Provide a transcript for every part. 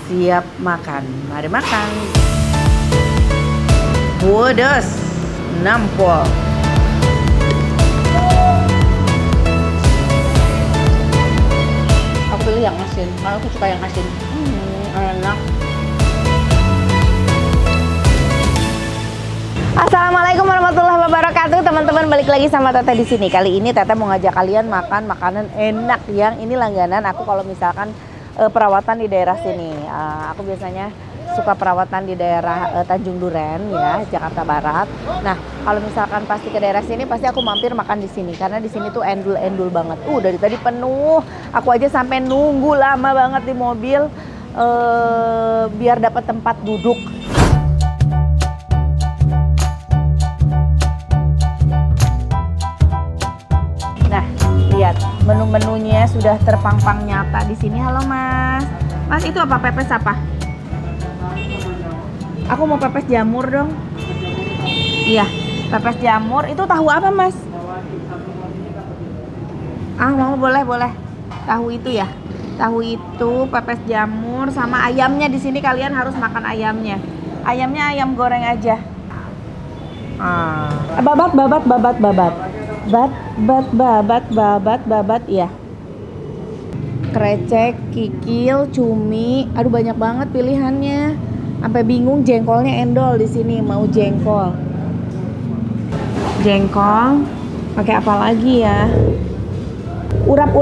Siap makan, mari makan. Bodos, nampol. Aku pilih yang asin, karena aku suka yang asin. Enak. Assalamualaikum warahmatullahi wabarakatuh, teman-teman, balik lagi sama Tete di sini. Kali ini Tete mau ngajak kalian makan makanan enak yang ini langganan aku kalau misalkan perawatan di daerah sini. Aku biasanya suka perawatan di daerah Tanjung Duren ya, Jakarta Barat. Nah, kalau misalkan pasti ke daerah sini pasti aku mampir makan di sini karena di sini tuh endul-endul banget. Dari tadi penuh. Aku aja sampai nunggu lama banget di mobil biar dapat tempat duduk. Nah, lihat menu-menunya sudah terpampang nyata di sini. Halo Mas. Mas, itu apa, pepes apa? Aku mau pepes jamur dong. Iya, pepes jamur. Itu tahu apa, Mas? Mau, boleh. Tahu itu ya. Tahu itu, pepes jamur sama ayamnya di sini kalian harus makan ayamnya. Ayamnya ayam goreng aja. Babat ya. Krecek, kikil, cumi. Aduh, banyak banget pilihannya. Sampai bingung, jengkolnya endol di sini. Mau jengkol. Jengkol. Pakai apa lagi ya? Urap.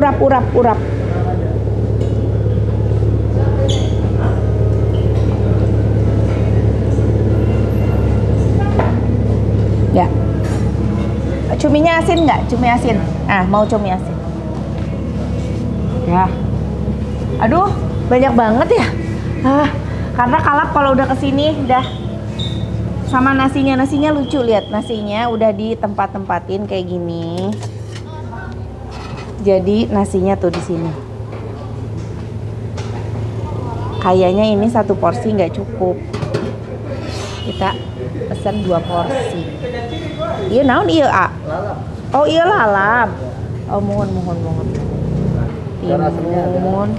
Ya. Cuminya asin nggak? Cumi asin. Mau cumi asin. Ya. Aduh, banyak banget ya. Karena kalap kalau udah kesini dah. Sama nasinya lucu, lihat nasinya udah ditempat-tempatin kayak gini. Jadi nasinya tuh di sini. Kayaknya ini satu porsi nggak cukup. Kita pesan 2 porsi. Iya naon iya A? Oh iya lalap. Oh mohon. Timun.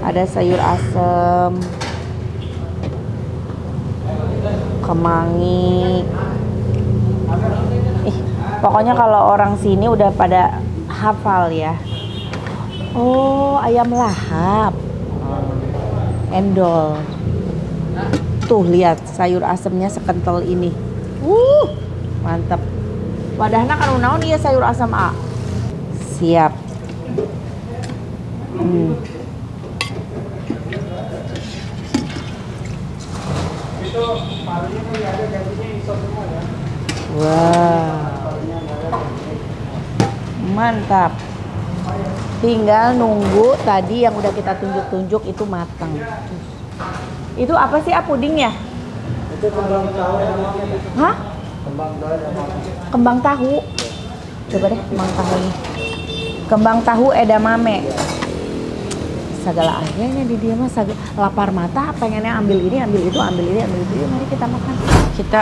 Ada sayur asem. Kemangi. Pokoknya kalau orang sini udah pada hafal ya. Oh, ayam lahap. Endol. Tuh lihat sayur asemnya sekental ini. Mantap. Wadahna kan naon ieu sayur asam A. Siap. Wow. Mantap. Tinggal nunggu tadi yang udah kita tunjuk-tunjuk itu matang. Itu apa sih, puding ya? Itu kembang tahu. Hah? Kembang tahu. Coba deh kembang tahunya. Kembang tahu edamame. Segala aja di dia mah lapar mata, pengennya ambil ini, ambil itu. Yuk, mari kita makan.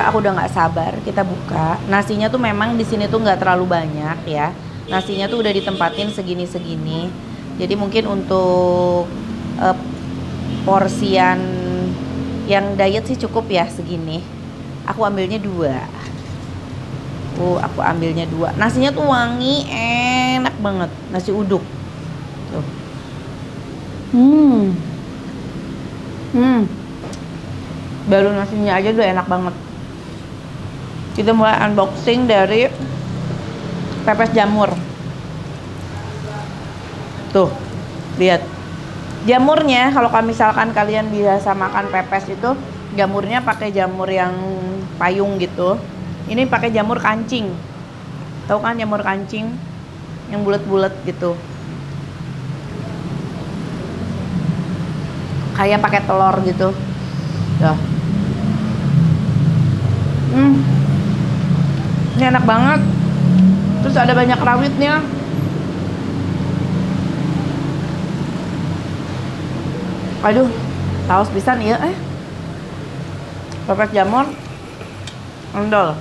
Aku udah nggak sabar, kita buka. Nasinya tuh memang di sini tuh nggak terlalu banyak ya. Nasinya tuh udah ditempatin segini-segini. Jadi mungkin untuk porsian yang diet sih cukup ya segini. Aku ambilnya 2. Aku ambilnya 2. Nasinya tuh wangi, enak banget. Nasi uduk. Tuh. Baru nasinya aja udah enak banget. Kita mulai unboxing dari pepes jamur. Tuh, lihat. Jamurnya kalau misalkan kalian biasa makan pepes itu jamurnya pakai jamur yang payung gitu. Ini pakai jamur kancing. Tahu kan jamur kancing yang bulat-bulat gitu. Kayak pakai telur gitu. Tuh. Ini enak banget. Terus ada banyak rawitnya. Aduh, saus pisan ieu pepes jamur endol.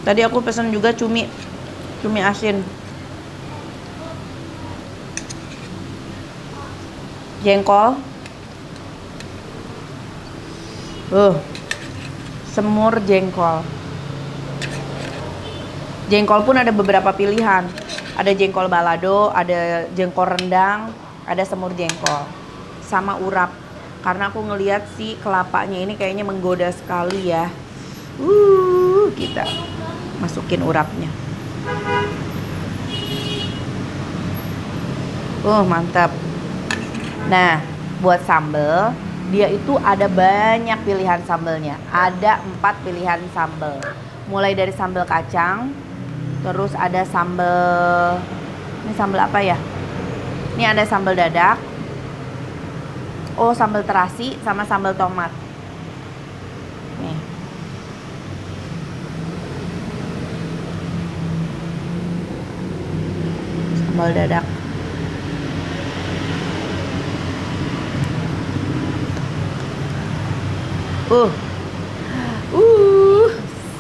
Tadi aku pesan juga cumi asin. Jengkol. Semur jengkol. Jengkol pun ada beberapa pilihan. Ada jengkol balado, ada jengkol rendang, ada semur jengkol. Sama urap. Karena aku ngeliat si kelapanya ini kayaknya menggoda sekali ya. Kita masukin urapnya. Mantap. Nah, buat sambal, dia itu ada banyak pilihan sambalnya. Ada 4 pilihan sambal. Mulai dari sambal kacang, terus ada sambal, ini sambal apa ya? Ini ada sambal dadak. Sambal terasi sama sambal tomat. Nih. Sambal dadak.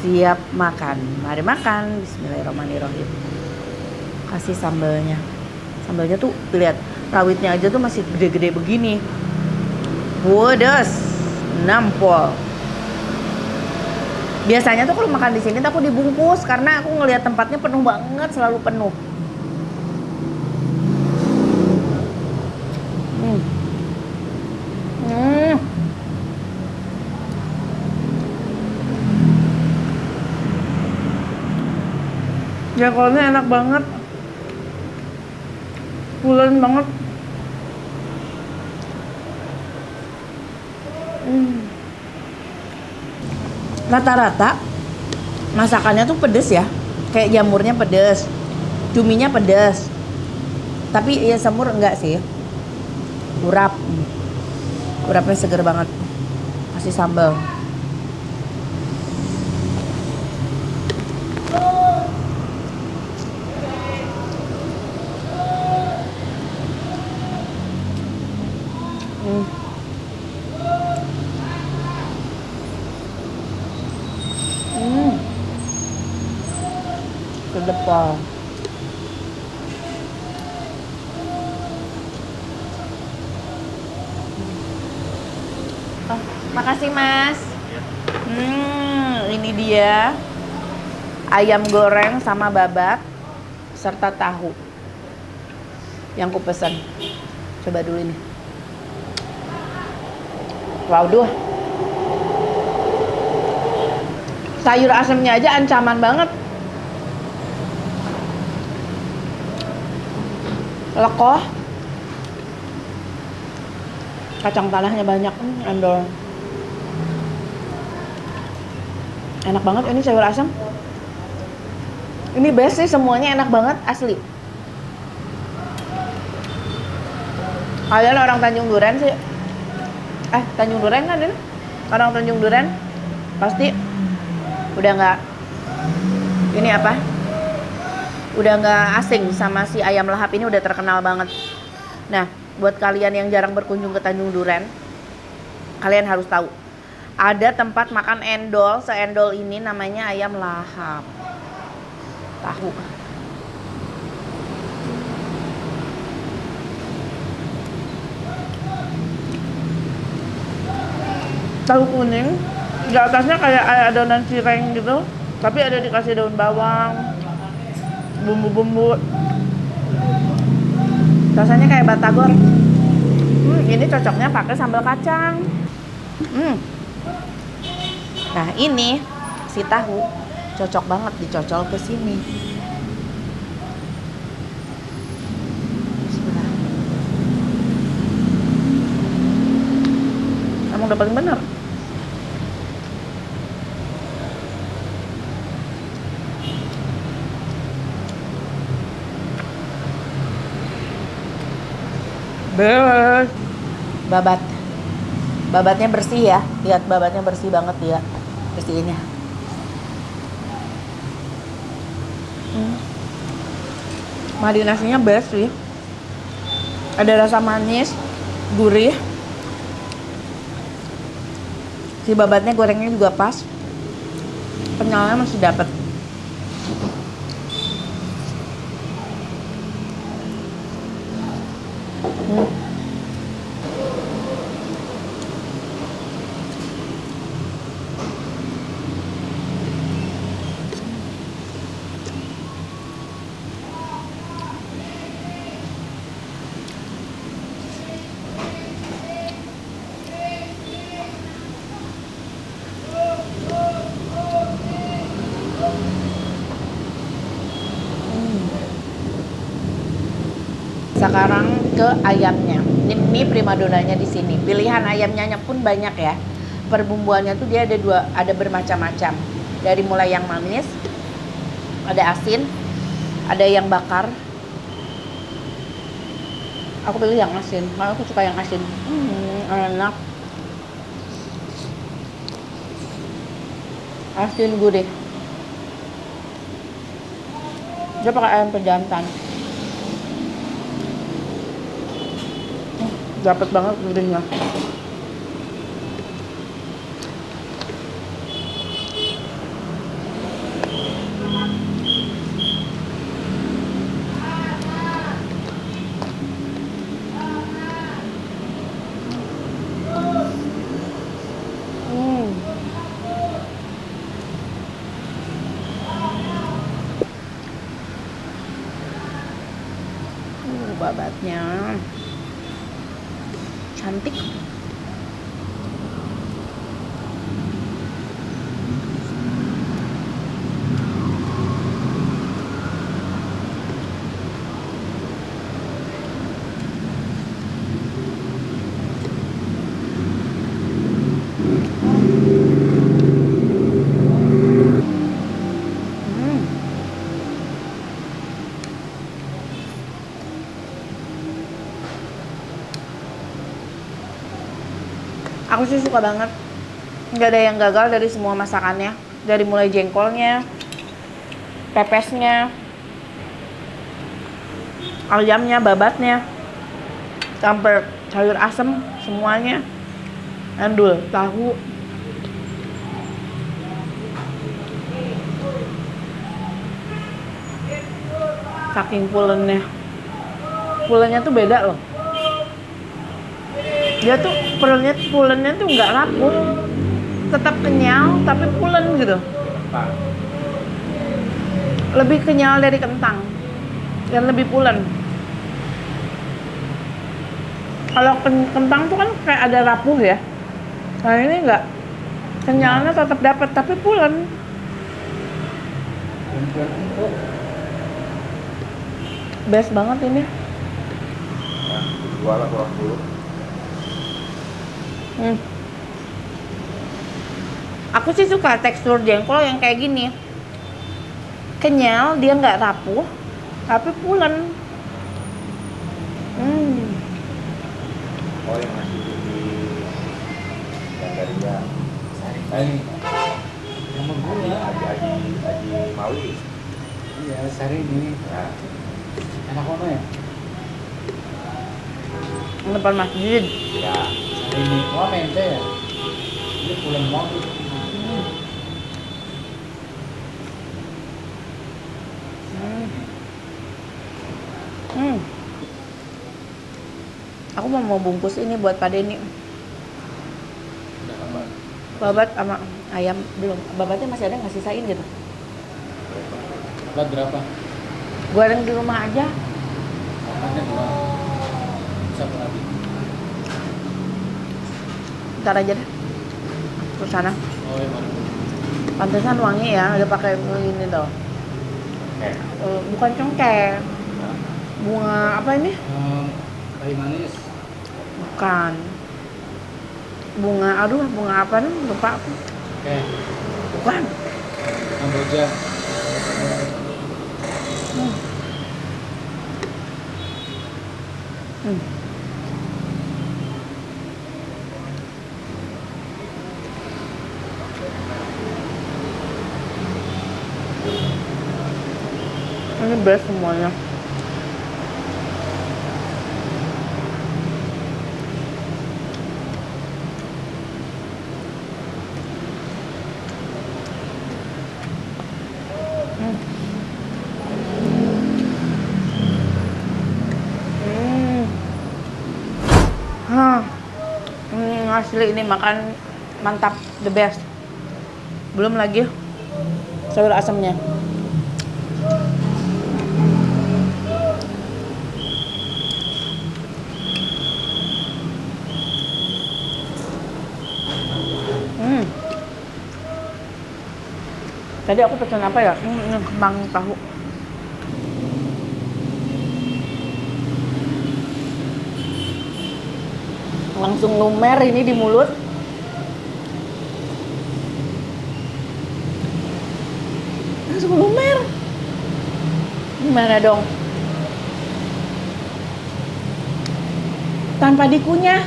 Siap makan. Mari makan. Bismillahirrahmanirrahim. Kasih sambalnya. Sambalnya tuh lihat, rawitnya aja tuh masih gede-gede begini. Wadas, nampol. Biasanya tuh kalau makan di sini tuh aku dibungkus karena aku ngelihat tempatnya penuh banget, selalu penuh. Jengkolnya enak banget, pulen banget. Rata-rata masakannya tuh pedes ya, kayak jamurnya pedes, cuminya pedes, tapi ya semur enggak sih. Urapnya seger banget. Kasih sambal. Sedap Pak. Makasih Mas. Ini dia ayam goreng sama babat serta tahu yang ku pesan. Coba dulu ini. Waduh. Sayur asemnya aja ancaman banget. Lekoh. Kacang tanahnya banyak, endol. Enak banget ini sayur asam. Ini best sih, semuanya enak banget, asli. Kalian orang Tanjung Duren sih. Tanjung Duren kan ini? Orang Tanjung Duren pasti udah nggak ini apa? Udah nggak asing sama si ayam lahap ini, udah terkenal banget. Nah, buat kalian yang jarang berkunjung ke Tanjung Duren, kalian harus tahu. Ada tempat makan endol, seendol ini namanya ayam lahap. Tahu. Tahu kuning, di atasnya kayak adonan cireng gitu, tapi ada dikasih daun bawang, bumbu-bumbu. Rasanya kayak batagor. Ini cocoknya pakai sambal kacang. Nah, ini si tahu cocok banget dicocol ke sini. Bismillah. Kamu udah paling bener. Beres. Babatnya bersih ya. Lihat babatnya bersih banget dia. Bersihinnya. Marinasinya best sih. Ada rasa manis, gurih. Si babatnya gorengnya juga pas. Kenyalnya masih dapat. Sekarang ke ayamnya. Ini primadonanya di sini. Pilihan ayamnya pun banyak ya. Perbumbuannya tuh dia ada bermacam-macam. Dari mulai yang manis, ada asin, ada yang bakar. Aku pilih yang asin, karena aku suka yang asin. Enak. Asin gurih. Dia pakai ayam pejantan. Dapat banget gurihnya. Babatnya cantik. Aku sih suka banget. Nggak ada yang gagal dari semua masakannya. Dari mulai jengkolnya, pepesnya, ayamnya, babatnya, sampai sayur asem semuanya. Endul, tahu. Saking pulennya. Pulennya tuh beda loh. Dia tuh pulennya tuh nggak rapuh, tetap kenyal tapi pulen gitu. Lebih kenyal dari kentang dan lebih pulen. Kalau kentang tuh kan kayak ada rapuh ya. Nah ini nggak, kenyalnya tetap dapat tapi pulen. Best banget ini. Jual lah kurang dulu. Aku sih suka tekstur jengkol yang kayak gini. Kenyal, dia nggak rapuh, tapi pulen. Oh yang masih di yang dari yang ini nomor gue Haji Mawi. Iya sehari ini. Nah. Enak mana ya? Depan masjid. Ya. Ini wah mente ya. Ini pulen banget. Aku mau bungkus ini buat Pak Denny. Babat sama ayam belum. Babatnya masih ada nggak, sisain gitu? Babat berapa? Goreng di rumah aja. Makannya dua. Siapa lagi? Ntar aja deh. Terus sana. Oh ya baru. Pantesan wangi ya, ada pakai ini tuh. Bukan cengkeh. Bunga apa ini? Kayu manis. Bukan. Bunga, aduh bunga apa nih? Lupa aku. Oke. Bukan. Kamboja. Ini best semuanya. Asli ini makan mantap, the best. Belum lagi sayur asamnya. Tadi aku pesan apa ya? Ini kembang tahu. Langsung lumer ini di mulut. Langsung lumer. Gimana dong? Tanpa dikunyah.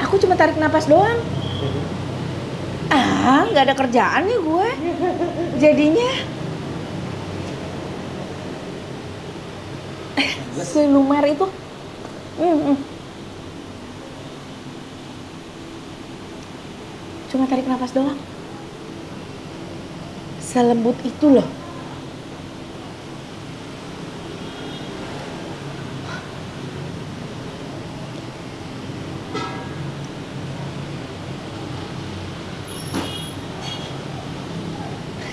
Aku cuma tarik napas doang. Nggak ada kerjaan nih gue. Jadinya si lumer itu. Cuma tarik napas doang. Selembut itu loh.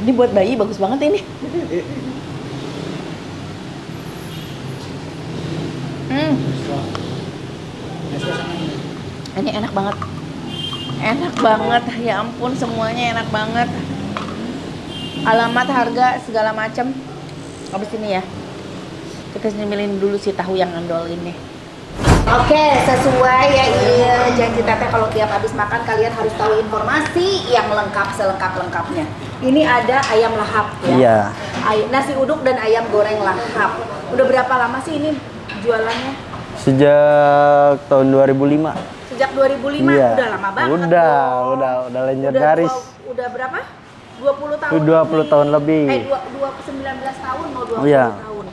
Ini buat bayi bagus banget ini. Ini enak banget. Enak banget, ya ampun semuanya enak banget. Alamat, harga, segala macam. Habis ini ya. Kita nyemilin dulu si tahu yang endol ini. Oke, sesuai ya janji Teteh kalau tiap habis makan kalian harus tahu informasi yang lengkap selengkap-lengkapnya. Ini ada ayam lahap ya. Iya. Nasi uduk dan ayam goreng lahap. Udah berapa lama sih ini jualannya? Sejak tahun 2005. Sejak 2005? Iya. Udah lama banget. Udah legendaris. Udah berapa? 20 tahun. 20 tahun lebih. 19 tahun mau 20 Iya. tahun.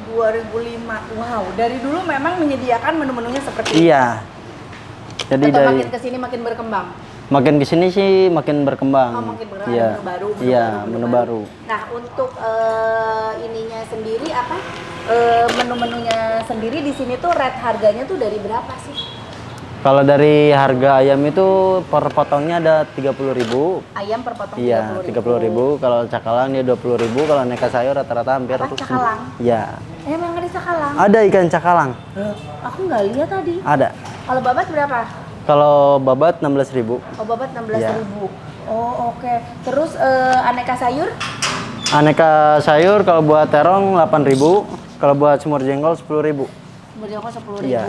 2005. Wow, dari dulu memang menyediakan menu-menunya seperti ini. Iya. Jadi Atau dari makin kesini makin berkembang. makin kesini sih makin berkembang. Oh, makin berkembang. Iya. Menu baru. Iya, menu baru. Nah, untuk ininya sendiri apa? Menu-menunya sendiri di sini tuh rate harganya tuh dari berapa sih? Kalau dari harga ayam itu per potongnya ada 30.000. Ayam per potong Iya, 30.000. Kalau cakalang dia 20.000. Kalau aneka sayur rata-rata hampir. Apa, cakalang? Iya. Emang ada cakalang? Ada ikan cakalang. Aku nggak lihat tadi. Ada. Kalau babat berapa? Kalau babat 16.000. Oh, babat 16.000. Iya. Oh, oke. Terus aneka sayur? Aneka sayur kalau buat terong 8.000. Kalau buat semur jengkol 10.000. Berjangkau 10.000. Iya.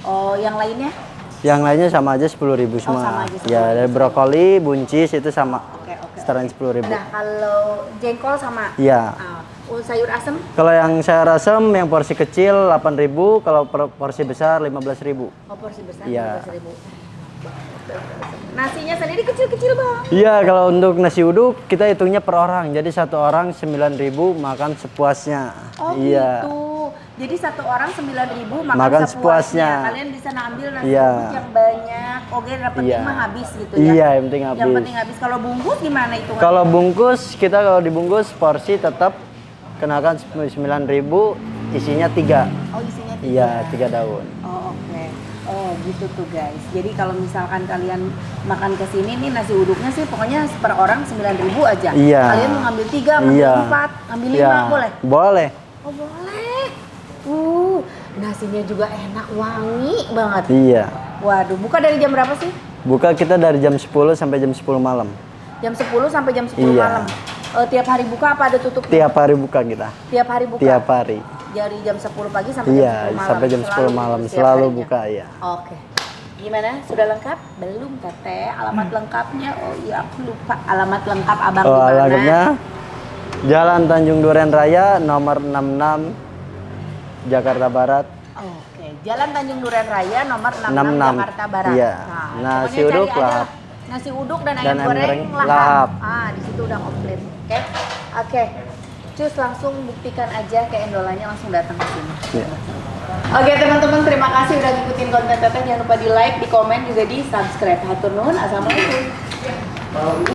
Oh, yang lainnya? Yang lainnya sama aja 10.000 semua. sama aja, 10.000. Ya, dari brokoli, buncis itu sama. Oke. Sekitaran 10.000. Nah, kalau jengkol sama? Iya. Sayur asem? Kalau yang sayur asem yang porsi kecil 8.000, kalau porsi besar 15.000. Oh, porsi besar Iya. 15.000. Nasinya sendiri kecil-kecil, Bang. Iya, kalau untuk nasi uduk kita hitungnya per orang. Jadi satu orang 9.000 makan sepuasnya. Oh, iya. gitu. Jadi satu orang 9.000 Makan sepuasnya. sepuasnya. Kalian bisa ngambil nasi Iya. uduk yang banyak. Oke, dapat Iya. lima habis gitu ya. Iya, yang penting habis. Yang penting habis. Kalau bungkus gimana itu? Kalau bungkus, kita kalau dibungkus porsi tetap kenakan 9.000, isinya 3. Oh, isinya 3. Iya, 3 daun. Oh, oke. Oh, gitu tuh guys. Jadi kalau misalkan kalian makan ke sini nih nasi uduknya sih pokoknya per orang 9.000 aja. Iya. Kalian mau ngambil 3, ngambil Iya. 4, ngambil 5 Iya. boleh? Boleh. Oh, boleh. Nasinya juga enak, wangi banget. Iya. Waduh, buka dari jam berapa sih? Buka kita dari jam 10 sampai jam 10 malam. Jam 10 sampai jam 10 Iya. malam. Tiap hari buka apa ada tutup? Tiap hari buka kita. Tiap hari buka. Tiap hari. Dari jam 10 pagi sampai Iya, jam 10 malam. sampai jam 10 malam setiap selalu harinya. buka ya. Oke. Gimana? Sudah lengkap? Belum, Teteh. Alamat lengkapnya? Oh iya, aku lupa. Alamat lengkap Abang di mana? Alamatnya Jalan Tanjung Duren Raya nomor 66 Jakarta Barat. Oke, Jalan Tanjung Duren Raya nomor 66 66. Jakarta Barat. Iya. Nah, Nasi pokoknya uduk cari aja lahap. nasi uduk dan Dan ayam ayam goreng goreng lahap. lahap. Di situ udah komplit. Oke. Oke. Cus langsung buktikan aja ke endolanya langsung datang ke sini. Iya. Oke teman-teman, terima kasih udah ngikutin konten Teteh. Jangan lupa di like, di komen, juga di subscribe. Hatur nuhun. Assalamualaikum.